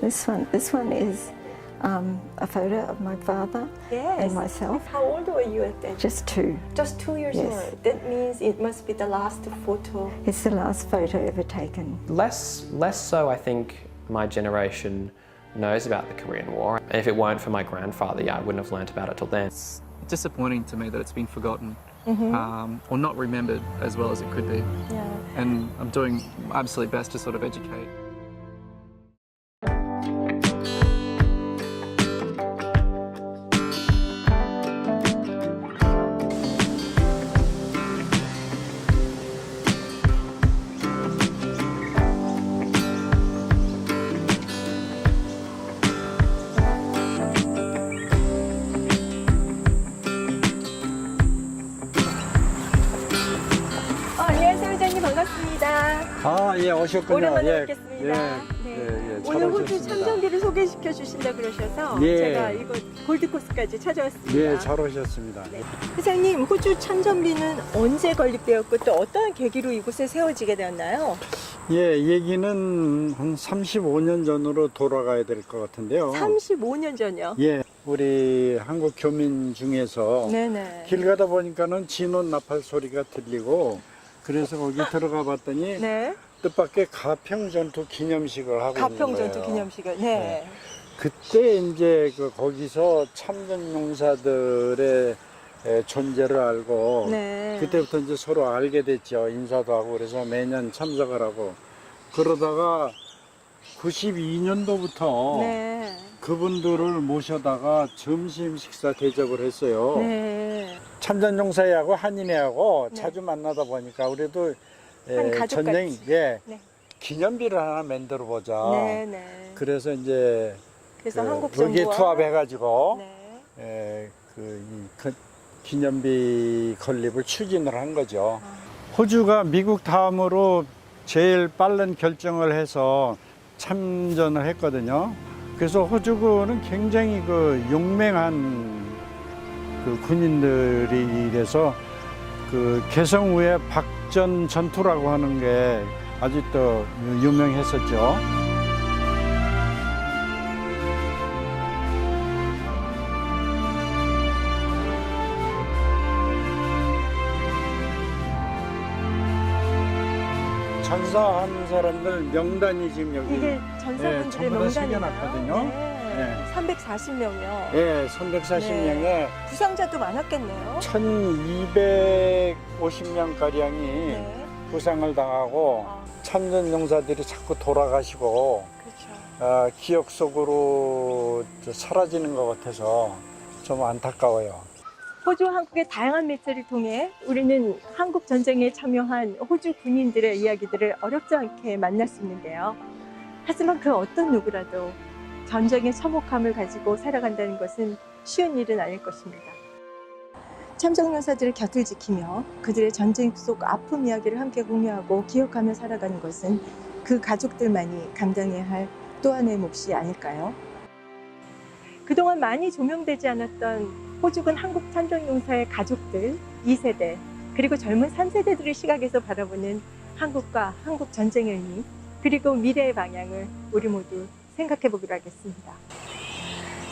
This one is a photo of my father Yes. and myself. How old were you at that? Just two. Just 2 years Yes. old. That means it must be the last photo. It's the last photo ever taken. Less so, I think, my generation knows about the Korean War. And if it weren't for my grandfather, I wouldn't have learnt about it till then. It's disappointing to me that it's been forgotten or not remembered as well as it could be. Yeah. And I'm doing my absolute best to sort of educate. 안녕하세요, 회장님. 반갑습니다. 아, 예, 오셨군요. 오랜만에 예, 뵙겠습니다. 예, 네. 예, 잘 오늘 호주 오셨습니다. 참전비를 소개시켜 주신다 그러셔서 예. 제가 이곳 골드코스트까지 찾아왔습니다. 예, 잘 오셨습니다. 네. 회장님, 호주 참전비는 언제 건립되었고 또 어떤 계기로 이곳에 세워지게 되었나요? 예, 얘기는 한 35년 전으로 돌아가야 될 것 같은데요. 35년 전이요? 예, 우리 한국 교민 중에서 네네. 길 가다 보니까는 진원 나팔 소리가 들리고 그래서 거기 들어가 봤더니 네. 뜻밖의 가평전투 기념식을 하고 있는 거예요. 가평전투 기념식을. 네. 그때 이제 거기서 참전용사들의 존재를 알고 네. 그때부터 이제 서로 알게 됐죠. 인사도 하고 그래서 매년 참석을 하고 그러다가 92년도부터 네. 그분들을 모셔다가 점심 식사 대접을 했어요. 네. 참전용사회하고 한인회하고 네. 자주 만나다 보니까 우리도 한 가족같이. 전쟁 네. 기념비를 하나 만들어 보자. 네네. 그래서 이제 그래서 한국 거기에 정부와 투합해가지고 네. 기념비 건립을 추진을 한 거죠. 아. 호주가 미국 다음으로 제일 빠른 결정을 해서 참전을 했거든요. 그래서 호주군은 굉장히 용맹한 군인들이 이래서 개성 후에 박전 전투라고 하는 게 아직도 유명했었죠. 전사한 사람들 명단이 지금 여기 이게 전사분들의 전부 다 명단이에요. 새겨놨거든요. 네. 340명이요. 예, 340명에 부상자도 많았겠네요. 1250명 가량이 네. 부상을 당하고 아, 참전용사들이 자꾸 돌아가시고 그렇죠. 기억 속으로 사라지는 것 같아서 좀 안타까워요. 호주 한국의 다양한 매체를 통해 우리는 한국 전쟁에 참여한 호주 군인들의 이야기들을 어렵지 않게 만날 수 있는데요. 하지만 그 어떤 누구라도 전쟁의 참혹함을 가지고 살아간다는 것은 쉬운 일은 아닐 것입니다. 참전용사들의 곁을 지키며 그들의 전쟁 속 아픔 이야기를 함께 공유하고 기억하며 살아가는 것은 그 가족들만이 감당해야 할 또 하나의 몫이 아닐까요? 그동안 많이 조명되지 않았던 호주군 한국 참전용사의 가족들 2세대 그리고 젊은 3세대들의 시각에서 바라보는 한국과 한국 전쟁의 의미 그리고 미래의 방향을 우리 모두 생각해 보기로 하겠습니다.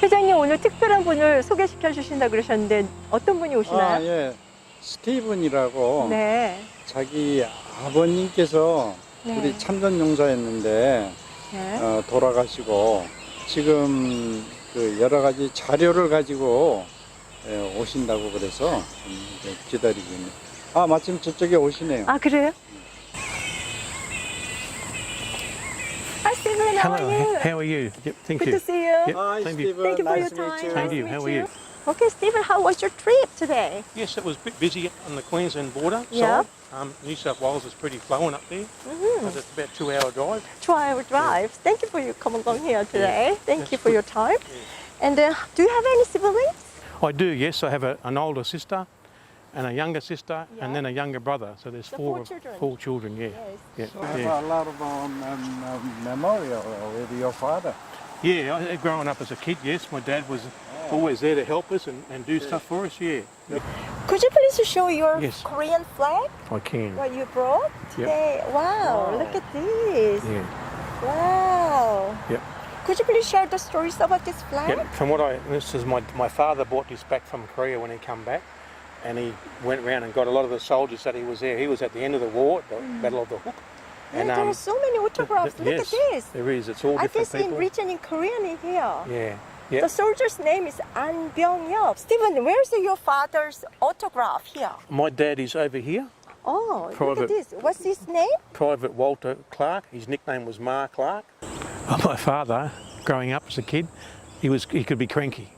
회장님 오늘 특별한 분을 소개시켜 주신다고 그러셨는데 어떤 분이 오시나요? 예. 스티븐이라고 네. 자기 아버님께서 네. 우리 참전용사였는데 네. 돌아가시고 지금 여러 가지 자료를 가지고 오신다고 그래서 기다리고 있네요. 아, 마침 저쪽에 오시네요. 아 그래요? Hi Stephen, how are you? How are you? Yep, thank Good you. to see you. Yep, Hi, thank you. Stephen. Thank you for nice your time. to meet you. Thank Nice you. to How meet are you? Okay, Stephen, how was your trip today? Yes, it was a bit busy on the Queensland border Yeah. side. New South Wales is pretty flowing up there. But it's about a 2-hour drive. 2-hour drive. Thank you for you coming along here today. Thank That's you for good. your time. And do you have any siblings? I do, yes. I have an older sister and a younger sister Yeah. and then a younger brother. So there's So four four children. yeah. Yes. Yeah, I have yeah. a lot of memorial with your father. Yeah, growing up as a kid, yes, my dad was always there to help us and do stuff for us, yeah. Could you please show your Yes. Korean flag? I can. What you brought today? Wow, Wow. look at this. Yeah. Wow. Yep. Could you please share the stories about this flag? Yeah, this is my father brought this back from Korea when he come back, and he went around and got a lot of the soldiers that he was there. He was at the end of the war, the Battle of the Hook. And there are so many autographs. Look yes, at this. there is. It's all I different can see people. written in Korean in here. Yeah, yeah. The soldier's name is An Byung-yeop. Stephen, where's your father's autograph here? My dad is over here, Oh, look at Private. this. What's his name? Private Walter Clark. His nickname was Ma Clark. My father, growing up as a kid, he could be cranky.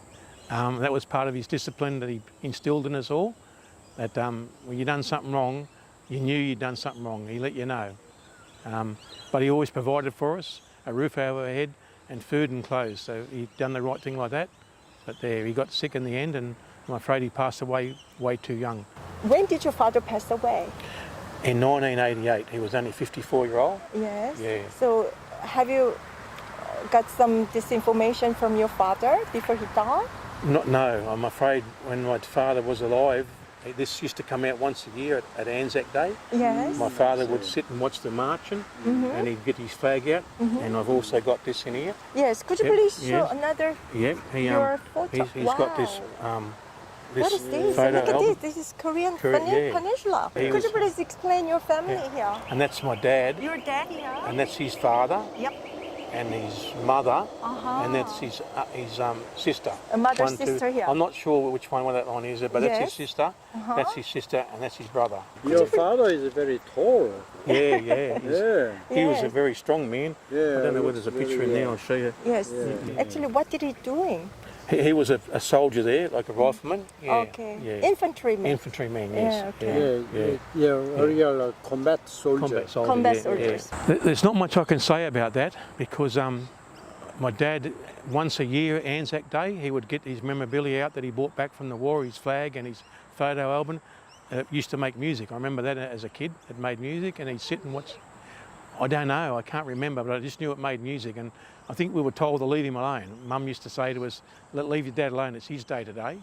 That was part of his discipline that he instilled in us all. That when you done something wrong, you knew you'd done something wrong. He let you know. But he always provided for us a roof over our head and food and clothes. So he'd done the right thing like that. But there, he got sick in the end, and I'm afraid he passed away way too young. When did your father pass away? In 1988, he was only 54-year-old. Yes. Yeah. So have you got some disinformation from your father before he died? No, I'm afraid when my father was alive, this used to come out once a year at Anzac Day. Yes. My father would sit and watch the marching, and he'd get his flag out. And I've also got this in here. Yes. Could you Yep, please show yes. another? Yep, Your photo. he's got this What is this? photo Look at album. this. This is Korean Yeah. Peninsula. He Could you was- please explain your family here? And that's my dad, Your dad here. and that's his father, Yep. and his mother, Uh-huh. and that's his sister. A mother, One, two- sister here. I'm not sure which one that line is, but that's his Yes. sister, that's his sister, and that's his brother. Your father is very tall. Yeah, yeah. Yeah. He was a Yes. very strong man. Yeah, I don't know whether looks there's a picture very, in there. I'll show you. Yes. Yeah. Actually, what did he doing? He was a soldier there, like a rifleman. Yeah, Okay. Yeah. Infantryman. Infantryman, yes. Yeah, okay. Yeah, a real combat soldier. Combat soldier. Combat yeah, soldiers. yeah. There's not much I can say about that because my dad, once a year, Anzac Day, he would get his memorabilia out that he brought back from the war, his flag and his photo album. Used to make music. I remember that as a kid. It made music, and he'd sit and watch. I don't know. I can't remember, but I just knew it made music, and I think we were told to leave him alone. Mum used to say to us, "Leave your dad alone. It's his day today,"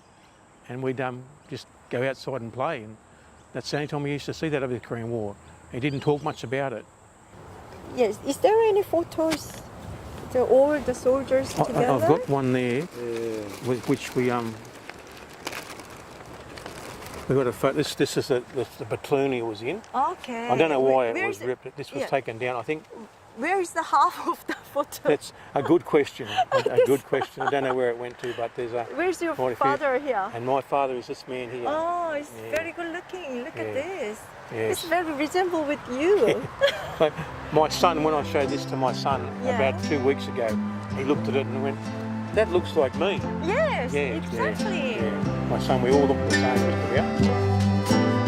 and we'd just go outside and play. And that's the only time we used to see that over the Korean War. He didn't talk much about it. Yes. Is there any photos? All the soldiers together? I've got one there, Yeah. which we got a photo. This is the platoon he was in. Okay. I don't know why it Where was is ripped. This was yeah. taken down. I think Where is the half of the photo? that's a good question. A good question. I don't know where it went to, but there's a. Where's your quite a few. father here? And my father is this man here. Oh, it's Yeah. very good looking. Look at Yeah. this. Yes. It's very resemble with you. So my son, when I showed this to my son Yeah. about 2 weeks ago, he looked at it and went, "That looks like me." Yes, Yeah, exactly. Yeah. My son, we all look the same, just about.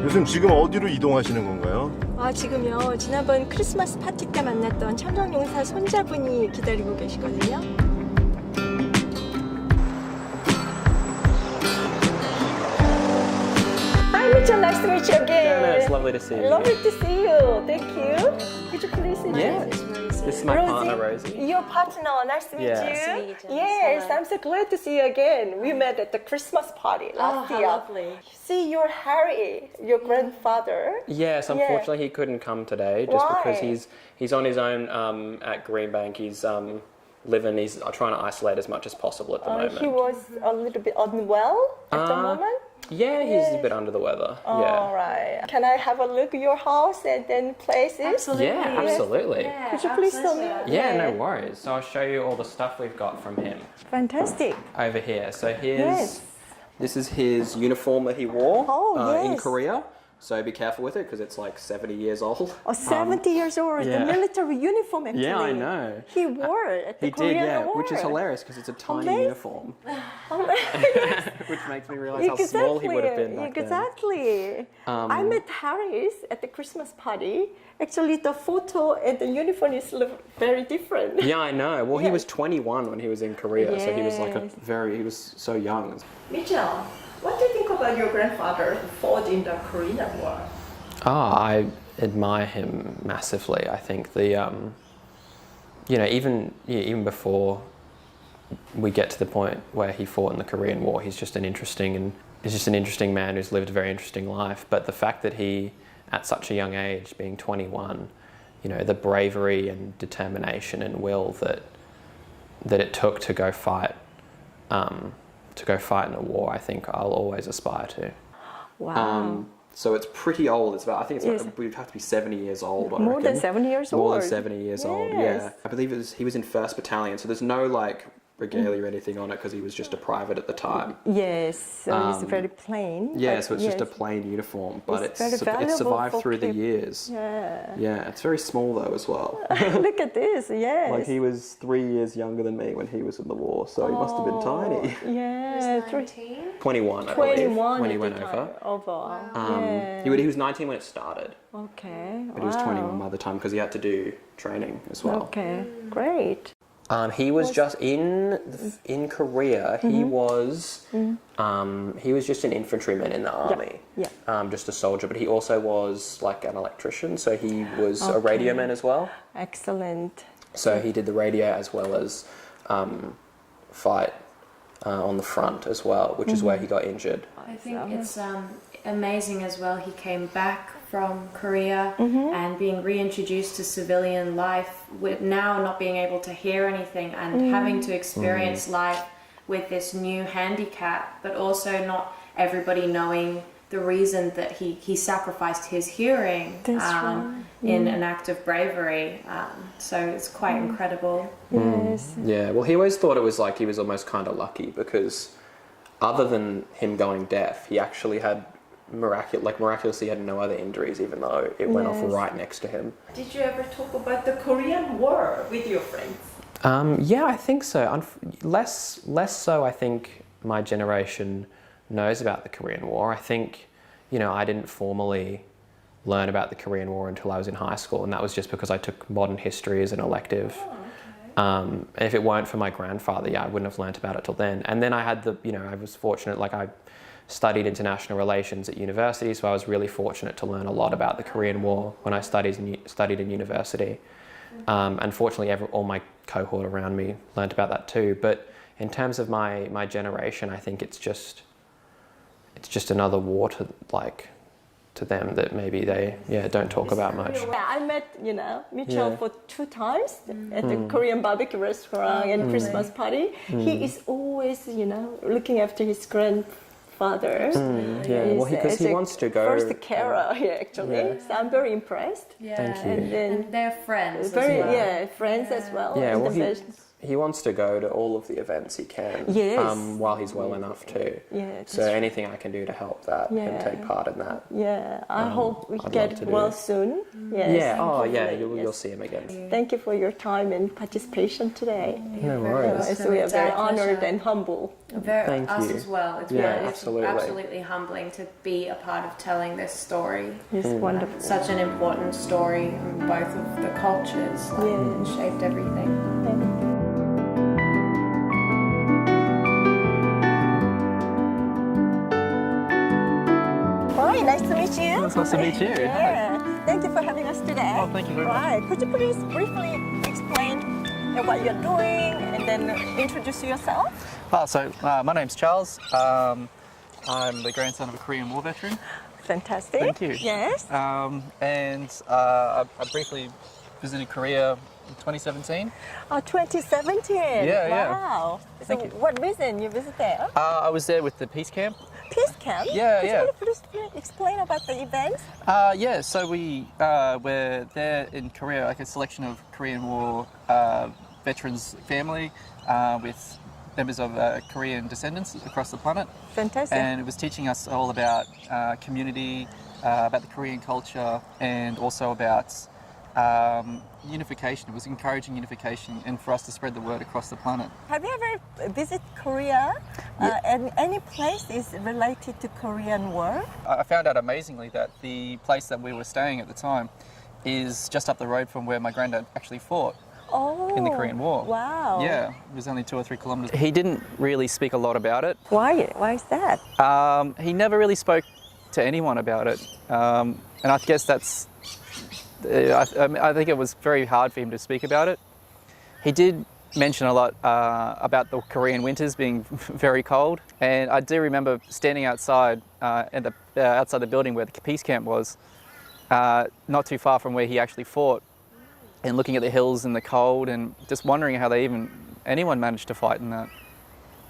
요즘 지금 어디로 이동하시는 건가요? 아, 지금요. 지난번 크리스마스 파티 때 만났던 청정용사 손자분이 기다리고 계시거든요. Hi, Mitchell. Nice to meet you again. Yeah, no, it's lovely to see you. Lovely to see you. Thank you. Could you please introduce? This is my partner, Rosie. Your partner. Nice to meet Yeah. you. Nice to meet you, Janice. Yes, Hello. I'm so glad to see you again. We met at the Christmas party last how year. lovely. See, you're Harry, your grandfather. Yes, unfortunately he couldn't come today just because Why? he's on his own at Greenbank. He's he's trying to isolate as much as possible at the moment. He was a little bit unwell at the moment. Yeah, he's a bit under the weather. All Yeah. right. Can I have a look at your house and then places? Absolutely. Yeah, absolutely. Yeah, Could you please tell me? absolutely. Yeah, no worries. So I'll show you all the stuff we've got from him Fantastic. over here. So here's Yes. this is his uniform that he wore Oh, in yes. Korea. So be careful with it because it's like 70 years old. Oh, 70 years old, yeah. the military uniform actually. Yeah, I know. He wore it at the He Korean did, yeah, War. which is hilarious because it's a tiny Amazing. uniform, Oh, my which makes me realise how small he would have been back then. Exactly. I met Harris at the Christmas party. Actually, the photo and the uniform is very different. Yeah, I know. Well, he Yeah. was 21 when he was in Korea, so he was like Yes. he was so young. Mitchell, what do you think about your grandfather who fought in the Korean War? I admire him massively. I think even before we get to the point where he fought in the Korean War, he's just an interesting man who's lived a very interesting life. But the fact that he, at such a young age, being 21, the bravery and determination and will that it took to go fight in a war, I think I'll always aspire to. Wow. So it's pretty old. I think Yes. we'd have to be 70 years old. I More than reckon. 70 years old. More than 70 years old, yeah. Yes. I believe he was in 1st Battalion, so there's no regalia or anything on it because he was just a private at the time. Yes, so it's very plain. Yeah, but so it's just a yes. plain uniform, but It's it's very valuable survived for through the people. years. Yeah. Yeah, it's very small though as well. Look at this, yes. Like he was 3 years younger than me when he was in the war, so he must have been tiny. Yeah, 21, I believe, 21 when he at went the over. time. Over. He was 19 when it started, Okay. but he was 21 by the time because he had to do training as well. Okay, great. He was just in Korea. He was just an infantryman in the army. Yeah. Just a soldier, but he also was like an electrician. So he was a radio man as well. Excellent. So he did the radio as well as fight on the front as well, which is where he got injured. I think it's amazing as well. He came back from Korea and being reintroduced to civilian life, with now not being able to hear anything and having to experience life with this new handicap, but also not everybody knowing the reason that he sacrificed his hearing in an act of bravery. So it's quite incredible. Yes. Yeah, well, he always thought it was like he was almost kind of lucky because other than him going deaf, he actually had miraculously had no other injuries, even though it went off right next to him. Did you ever talk about the Korean War with your friends? Yeah, I think so. Less so, I think my generation knows about the Korean War. I think, I didn't formally learn about the Korean War until I was in high school, and that was just because I took modern history as an elective. And if it weren't for my grandfather, I wouldn't have learnt about it till then. And then I had I was fortunate, I studied international relations at university, so I was really fortunate to learn a lot about the Korean War when I studied in university. Unfortunately, all my cohort around me learnt about that too. But in terms of my generation, I think it's just another war to them that maybe they don't talk about much. I met Mitchell for 2 times at the Korean barbecue restaurant and Christmas party. He is always looking after his grandfather. Yeah, well, because he wants to go. First carer here actually. So I'm very impressed. Yeah. Thank you. And then And they're friends very as well. friends as well. Yeah, And well, the he wants to go to all of the events he can. Yes. While he's well enough to. Yeah, So anything I can do to help that and Yeah. take part in that. yeah, I hope we I'd love get to do. well soon. Yes. Yeah. Oh, yeah. hopefully, You'll see him again. Thank you for your time and participation today. No worries. Yes, we are It's very our honored pleasure. and humble. Us you. as well. It's Yeah, really, absolutely. It's absolutely humbling to be a part of telling this story. It's wonderful. Such an important story in both of the cultures. It shaped everything. Hi, nice to meet you. It's nice to meet you. Yeah. Thank you for having us today. Oh, thank you very much. Right. Could you please briefly explain what you're doing and then introduce yourself? My name's Charles. I'm the grandson of a Korean War veteran. Fantastic. Thank you. Yes. I briefly visited Korea in 2017. 2017. Yeah. Wow. So Thank you. what reason you visit there? I was there with the peace camp. Peace camp? Yeah, Could yeah. you please explain about the events? So we were there in Korea, like a selection of Korean War veterans family with members of Korean descendants across the planet, Fantastic. and it was teaching us all about community, about the Korean culture, and also about unification. It was encouraging unification and for us to spread the word across the planet. Have you ever visited Korea? And any place is related to Korean War? I found out amazingly that the place that we were staying at the time is just up the road from where my granddad actually fought in the Korean War. Wow. Yeah, it was only 2 or 3 kilometres. He didn't really speak a lot about it. Why? Why is that? He never really spoke to anyone about it. And I guess that's, I think it was very hard for him to speak about it. He did mention a lot about the Korean winters being very cold. And I do remember standing outside outside the building where the peace camp was, not too far from where he actually fought, and looking at the hills and the cold and just wondering how anyone managed to fight in that.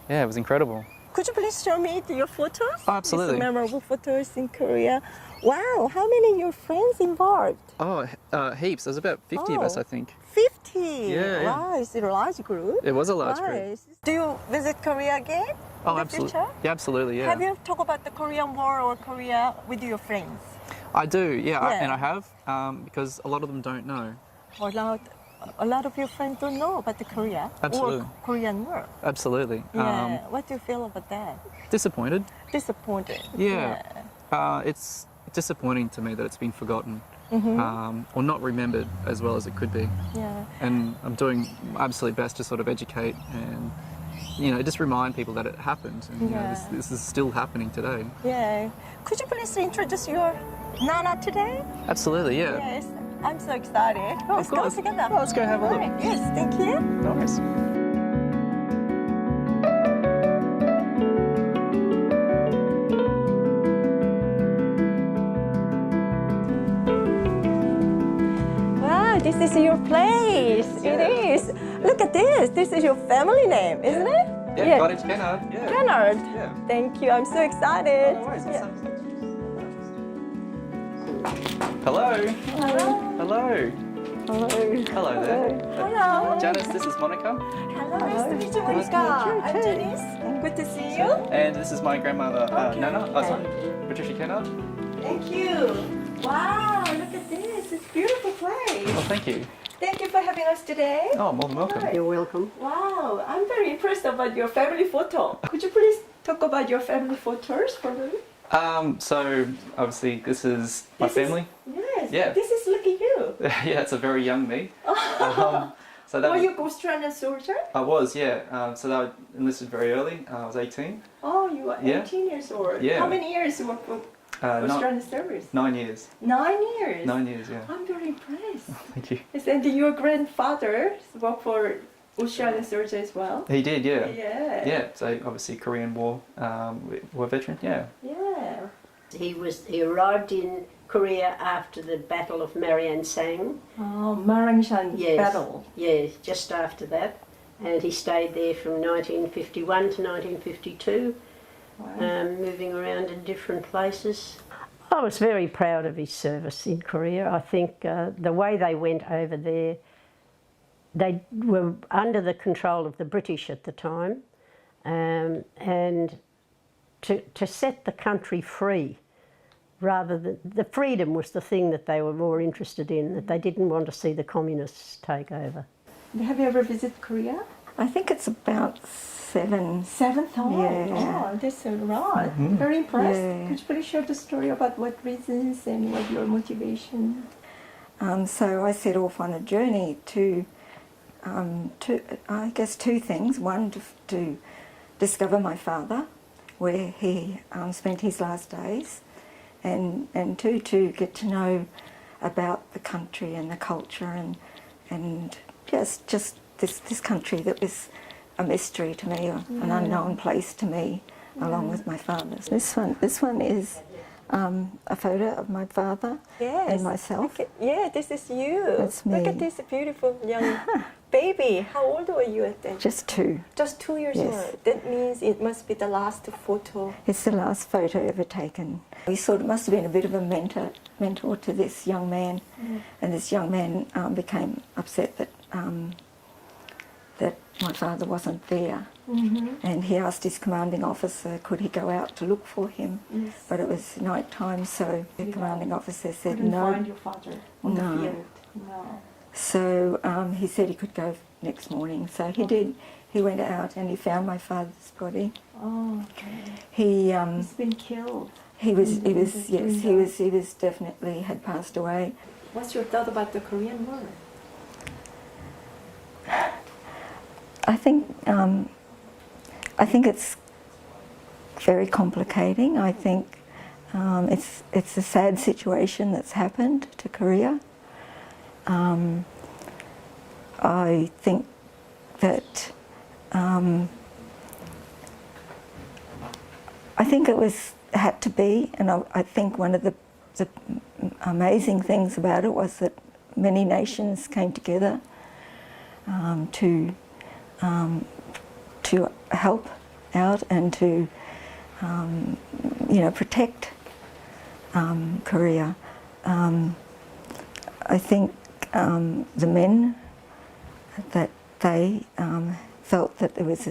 Yeah, it was incredible. Could you please show me your photos? Oh, absolutely. These memorable photos in Korea. Wow, how many of your friends involved? Oh, heaps. There's about 50 of us, I think. 50? Yeah. Wow, it's a large group. It was a large group. Nice. Do you visit Korea again? Oh, in the absolutely. future? Yeah, absolutely, yeah. Have you talked about the Korean War or Korea with your friends? I do, yeah, Yeah. and I have, because a lot of them don't know. A lot of your friends don't know about the Korea Absolutely. or Korean War. Absolutely. Yeah. What do you feel about that? Disappointed. Disappointed. Yeah. It's disappointing to me that it's been forgotten, or not remembered as well as it could be. Yeah. And I'm doing my absolute best to sort of educate and, just remind people that it happened. And, Yeah. this is still happening today. Yeah. Could you please introduce your Nana today? Absolutely, yeah. Yes. I'm so excited. Oh, Let's of course. go together. Oh, let's go have a look. Right. Yes, thank you. Nice. Wow, this is your place. It is. Look at this. This is your family name, isn't it? Yeah, Cottage Kennard. Yeah. Kennard. Yeah. Thank you. I'm so excited. No worries. Yeah. Hello. Hello. Hello. Hello. Hello there. Hello. Janice, this is Monica. Hello. Nice to meet you, Monica. I'm Janice. Good to see you. And this is my grandmother, Okay. Nana. Oh, sorry. Patricia Kennard. Thank you. Wow, look at this. It's a beautiful place. Oh, thank you. Thank you for having us today. Oh, more than welcome. Hi. You're welcome. Wow, I'm very impressed about your family photo. Could you please talk about your family photos for me? So obviously this is my This is- family. Yes. Yeah. This is lucky you. Yeah, it's a very young me. So that Were was, you Australian soldier? I was, yeah. So I enlisted very early. I was 18. Oh, you were Yeah. 18 years old. Yeah. How many years you worked for Australian service? 9 years. 9 years. 9 years, yeah. I'm very impressed. Thank you. Yes, and your grandfather worked for Australian soldier as well. He did, yeah. Yeah. Yeah. So obviously Korean War, war veteran. Yeah. Yeah. He arrived in Korea after the Battle of Marian Sang. Oh, Marangshan Yes. battle. Yeah, just after that. And he stayed there from 1951 to 1952, Wow. moving around in different places. I was very proud of his service in Korea. I think the way they went over there, they were under the control of the British at the time, and to set the country free, rather than the freedom was the thing that they were more interested in, that they didn't want to see the communists take over. Have you ever visited Korea? I think it's about 7. 7 times. Yeah. Oh, that's a lot. Very impressed. Yeah. Could you please share the story about what reasons and what your motivation? So I set off on a journey to I guess 2 things. One, to discover my father, where he spent his last days, and 2, to get to know about the country and the culture and just this country that was a mystery to me, an unknown place to me, along with my father's. This one is a photo of my father and myself. Yeah, this is you. That's Look me. at this beautiful young baby. How old were you at that? Just 2. Just 2 years Yes. old. That means it must be the last photo. It's the last photo ever taken. He sort of must have been a bit of a mentor to this young man, and this young man became upset that that my father wasn't there. And he asked his commanding officer, could he go out to look for him? Yes. But it was night time, so the commanding officer said Couldn't no. find your father on No. the field. No. So he said he could go next morning. So he did. He went out and he found my father's body. Oh, okay. He He's been killed. he was in the yes, he was definitely had passed away. What's your thought about the Korean War? I think it's very complicating. I think it's a sad situation that's happened to Korea. I think that it had to be, and I think one of the amazing things about it was that many nations came together to help out and to protect Korea. I think the men that they felt that there was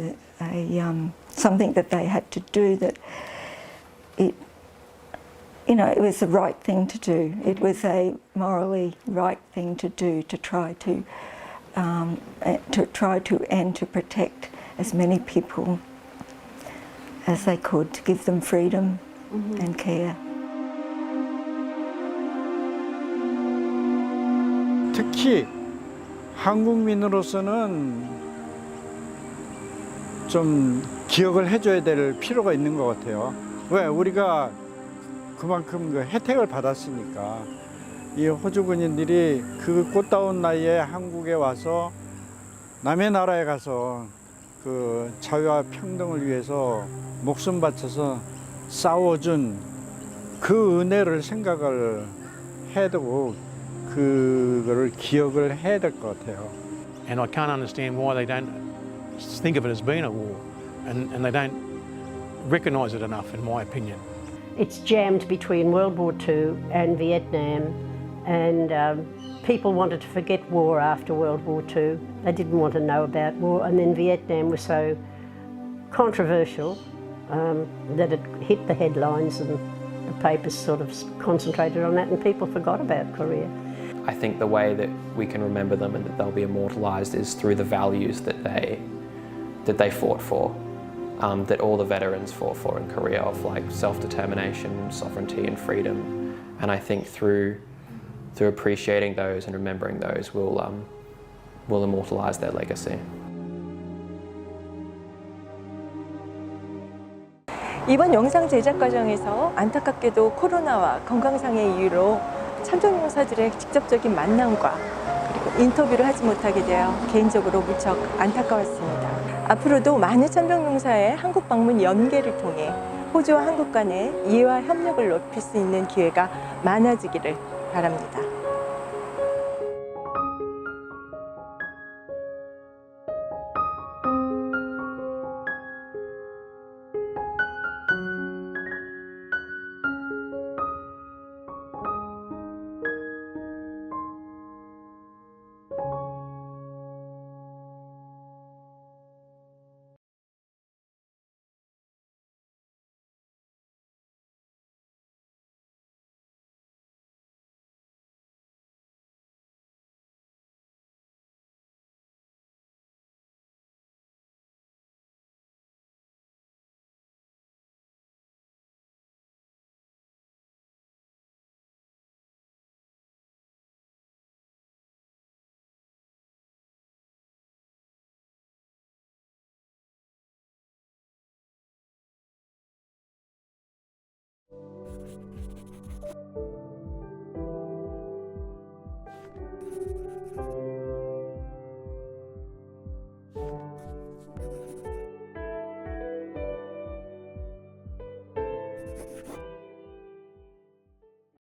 something that they had to do, that it was the right thing to do. It was a morally right thing to do, to try to and to protect as many people as they could, to give them freedom and care. 특히 한국민으로서는 좀 기억을 해줘야 될 필요가 있는 것 같아요. 왜? 우리가 그만큼 그 혜택을 받았으니까. 이 호주 군인들이 그 꽃다운 나이에 한국에 와서 남의 나라에 가서 그 자유와 평등을 위해서 목숨 바쳐서 싸워준 그 은혜를 생각을 해야 되고, 그거를 기억을 해야 될 것 같아요. And I can't understand why they don't think of it as being a war, and they don't recognise it enough, in my opinion. It's jammed between World War II and Vietnam, and people wanted to forget war after World War II. They didn't want to know about war, and then Vietnam was so controversial that it hit the headlines, and the papers sort of concentrated on that, and people forgot about Korea. I think the way that we can remember them and that they'll be immortalised is through the values that they fought for, that all the veterans fought for in Korea, of like self-determination, sovereignty and freedom. And I think through appreciating those and remembering those, we'll immortalise their legacy. 이번 영상 제작 과정에서 안타깝게도 코로나와 건강상의 이유로 참전용사들의 직접적인 만남과 그리고 인터뷰를 하지 못하게 되어 개인적으로 무척 안타까웠습니다. 앞으로도 많은 참전용사의 한국 방문 연계를 통해 호주와 한국 간의 이해와 협력을 높일 수 있는 기회가 많아지기를 바랍니다.